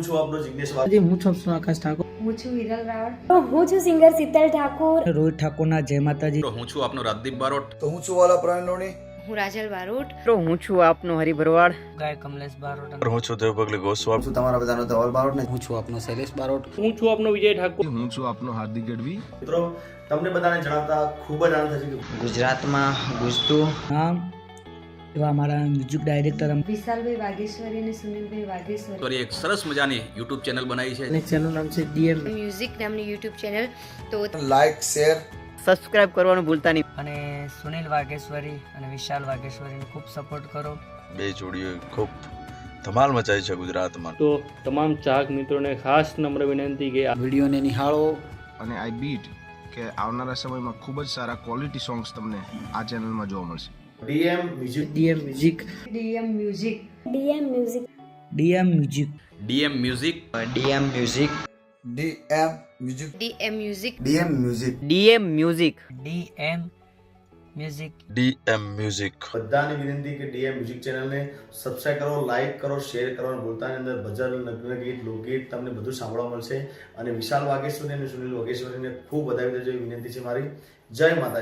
હું છું આપનો જિગ્નેશ વાઘ. હું છું આકાશ ઠાકોર. હું છું હિરલ રાવળ. હું છું સિંગર શીતલ ઠાકોર. રોહિત ઠાકોરના જય માતાજી. હું છું આપનો રાજદીપ બારોટ. તો હું છું વાલા પ્રણોણી. હું રાજલ બારોટ. હું છું આપનો હરિ ભરવાડ. ગાય કમલેશ બારોટ. હું છું દેવપગલી ગોસ્વામી. હું છું તમારા બધાનો ધવલ બારોટ ને હું છું આપનો શૈલેષ બારોટ. હું છું આપનો વિજય ઠાકોર. હું છું આપનો હાર્દિક ગઢવી. મિત્રો તમને બધાને જણાવતા ખૂબ જ આનંદ થશે કે ગુજરાતમાં ગુજતું નામ એવા અમારા મ્યુઝિક ડાયરેક્ટર વિશાલભાઈ વાઘેશ્વરી અને સુનિલભાઈ વાઘેશ્વરી એક સરસ મજાની યુટ્યુબ ચેનલ બનાવી છે. અને ચેનલ નામ છે ડીએમ મ્યુઝિક નામની યુટ્યુબ ચેનલ. તો લાઈક શેર સબસ્ક્રાઇબ કરવાનું ભૂલતા નહીં. અને સુનિલ વાઘેશ્વરી અને વિશાલ વાઘેશ્વરીને ખૂબ સપોર્ટ કરો. બે જોડીઓ ખૂબ ધમાલ મચાઈ છે ગુજરાતમાં. તો તમામ ચાહક મિત્રોને ખાસ નમ્ર વિનંતી કે આ વિડીયોને નિહાળો. અને આઈ બીટ કે આવનારા સમયમાં ખૂબ જ સારા ક્વોલિટી સોંગ્સ તમને આ ચેનલમાં જોવા મળશે. DM music. DM music. DM music. DM music. DM music. DM music. DM music. DM music. DM music. DM music. DM music. DM music. બધાની વિનંતી કે ડીએમ મ્યુઝિક ચેનલને સબસ્ક્રાઇબ કરો, લાઈક કરો, શેર કરો અને ભૂલતા નહીં. અંદર ભજન, નગ્ન ગીત, લોકગીત તમને બધું સાંભળવા મળશે. અને વિશાલ વાઘેશ્વરી અને સુનિલ વાઘેશ્વરીને ખૂબ વધાવી દેજો એવી વિનંતી છે મારી. જય માતાજી.